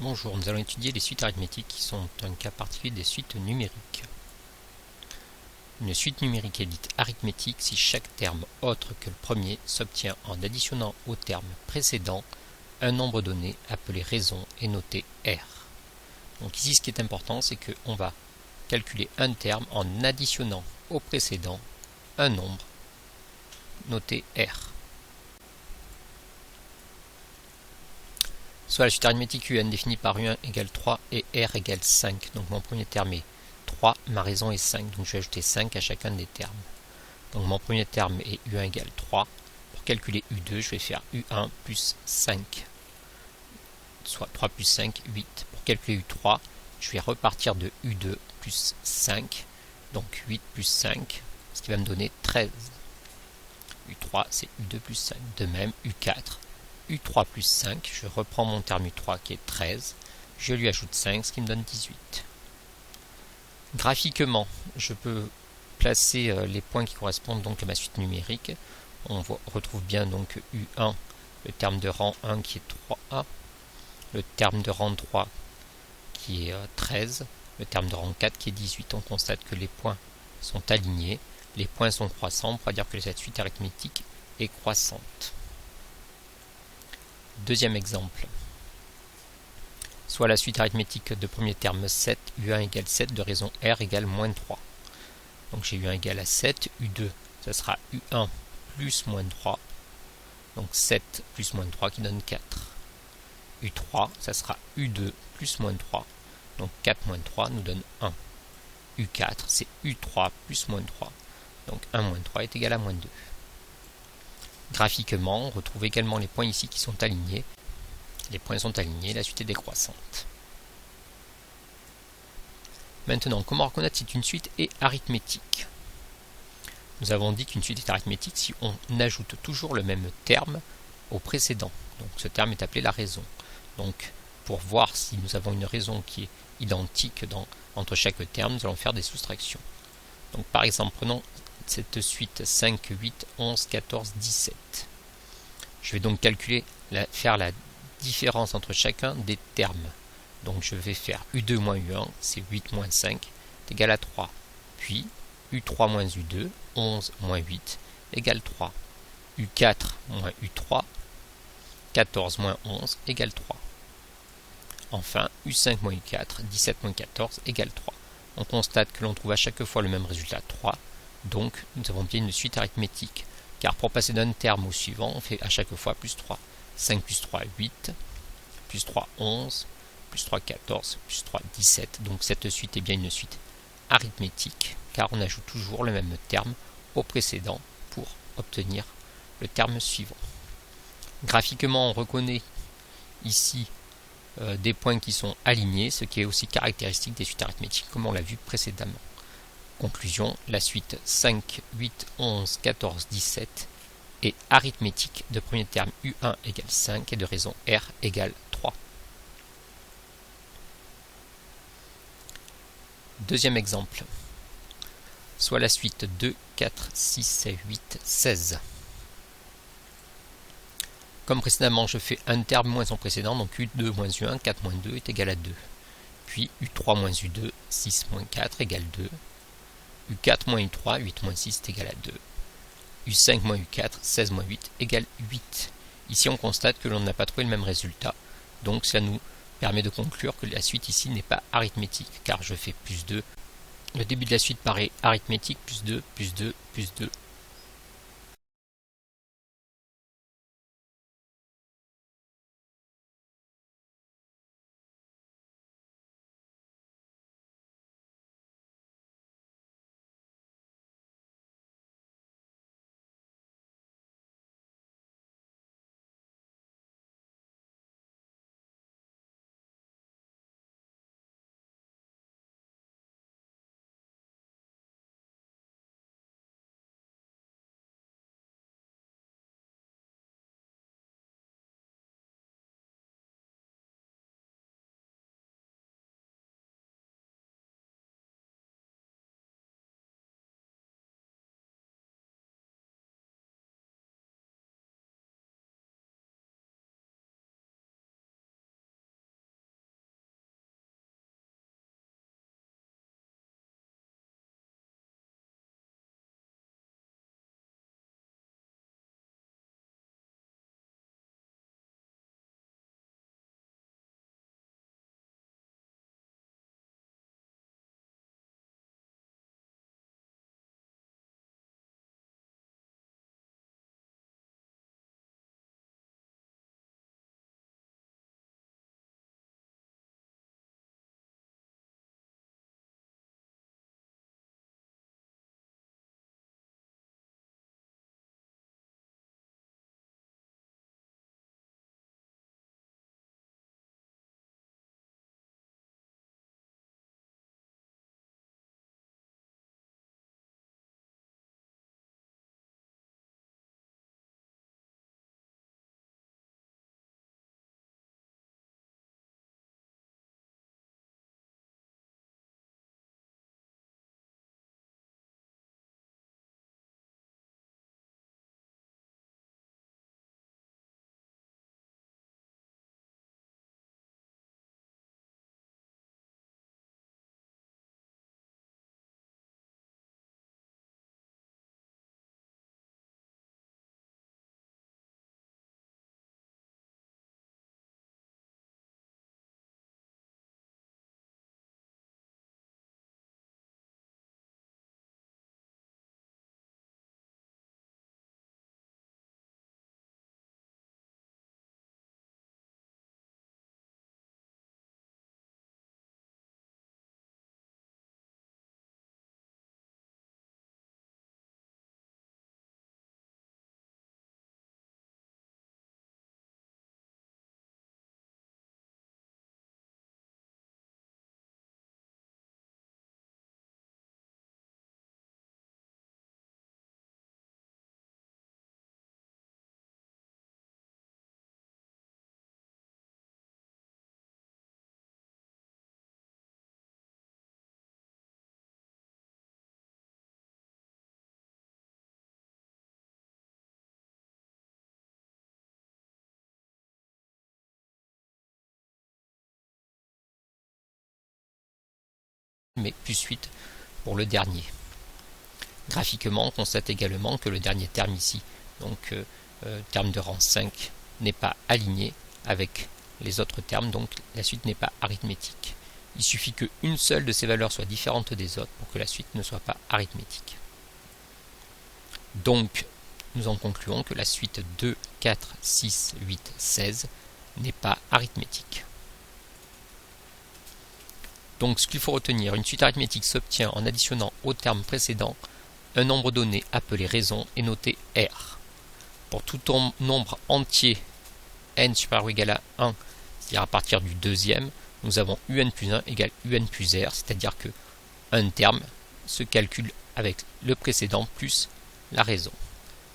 Bonjour, nous allons étudier les suites arithmétiques qui sont un cas particulier des suites numériques. Une suite numérique est dite arithmétique si chaque terme autre que le premier s'obtient en additionnant au terme précédent un nombre donné appelé raison et noté R. Donc ici ce qui est important c'est qu'on va calculer un terme en additionnant au précédent un nombre noté R. Soit la suite arithmétique UN définie par U1 égale 3 et R égale 5. Donc mon premier terme est 3, ma raison est 5. Donc je vais ajouter 5 à chacun des termes. Donc mon premier terme est U1 égale 3. Pour calculer U2, je vais faire U1 plus 5. Soit 3 plus 5, 8. Pour calculer U3, je vais repartir de U2 plus 5. Donc 8 plus 5, ce qui va me donner 13. U3 c'est U2 plus 5. De même, U4. U3 plus 5, je reprends mon terme U3 qui est 13, je lui ajoute 5, ce qui me donne 18. Graphiquement, je peux placer les points qui correspondent donc à ma suite numérique. On retrouve bien donc U1, le terme de rang 1 qui est 3A, le terme de rang 3 qui est 13, le terme de rang 4 qui est 18. On constate que les points sont alignés, les points sont croissants, on pourra dire que cette suite arithmétique est croissante. Deuxième exemple. Soit la suite arithmétique de premier terme 7, U1 égale 7 de raison R égale moins 3. Donc j'ai U1 égale à 7, U2, ça sera U1 plus moins 3. Donc 7 plus moins 3 qui donne 4. U3, ça sera U2 plus moins 3. Donc 4 moins 3 nous donne 1. U4, c'est U3 plus moins 3. Donc 1 moins 3 est égal à moins 2. Graphiquement, on retrouve également les points ici qui sont alignés. Les points sont alignés, la suite est décroissante. Maintenant, comment reconnaître si une suite est arithmétique? Nous avons dit qu'une suite est arithmétique si on ajoute toujours le même terme au précédent. Donc ce terme est appelé la raison. Donc pour voir si nous avons une raison qui est identique entre chaque terme, nous allons faire des soustractions. Donc par exemple, prenons cette suite 5, 8, 11, 14, 17. Je vais donc faire la différence entre chacun des termes. Donc je vais faire U2 moins U1, c'est 8 moins 5, est égal à 3. Puis U3 moins U2, 11 moins 8, égale 3. U4 moins U3, 14 moins 11, égale 3. Enfin, U5 moins U4, 17 moins 14, égale 3. On constate que l'on trouve à chaque fois le même résultat, 3. Donc, nous avons bien une suite arithmétique. Car pour passer d'un terme au suivant, on fait à chaque fois plus 3. 5 plus 3, 8. Plus 3, 11. Plus 3, 14. Plus 3, 17. Donc cette suite est bien une suite arithmétique, car on ajoute toujours le même terme au précédent pour obtenir le terme suivant. Graphiquement, on reconnaît ici des points qui sont alignés, ce qui est aussi caractéristique des suites arithmétiques, comme on l'a vu précédemment. Conclusion, la suite 5, 8, 11, 14, 17 est arithmétique de premier terme U1 égale 5 et de raison R égale 3. Deuxième exemple. Soit la suite 2, 4, 6, 8, 16. Comme précédemment, je fais un terme moins son précédent, donc U2 moins U1, 4 moins 2 est égal à 2. Puis U3 moins U2, 6 moins 4 égale 2. U4 moins U3, 8 moins 6 est égal à 2. U5 moins U4, 16 moins 8 égale 8. Ici, on constate que l'on n'a pas trouvé le même résultat. Donc, cela nous permet de conclure que la suite ici n'est pas arithmétique, car je fais plus 2. Le début de la suite paraît arithmétique, plus 2, plus 2, plus 2. mais plus 8 pour le dernier. Graphiquement, on constate également que le dernier terme ici, donc terme de rang 5, n'est pas aligné avec les autres termes, donc la suite n'est pas arithmétique. Il suffit qu'une seule de ces valeurs soit différente des autres pour que la suite ne soit pas arithmétique. Donc, nous en concluons que la suite 2, 4, 6, 8, 16 n'est pas arithmétique. Donc, ce qu'il faut retenir, une suite arithmétique s'obtient en additionnant au terme précédent un nombre donné appelé raison et noté R. Pour tout nombre entier n supérieur ou égal à 1, c'est-à-dire à partir du deuxième, nous avons un plus 1 égale un plus r, c'est-à-dire que un terme se calcule avec le précédent plus la raison.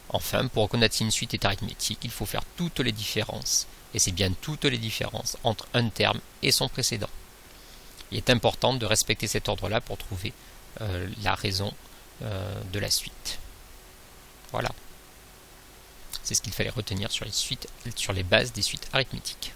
Enfin, pour reconnaître si une suite est arithmétique, il faut faire toutes les différences, et c'est bien toutes les différences entre un terme et son précédent. Il est important de respecter cet ordre-là pour trouver la raison de la suite. Voilà. C'est ce qu'il fallait retenir sur les bases des suites arithmétiques.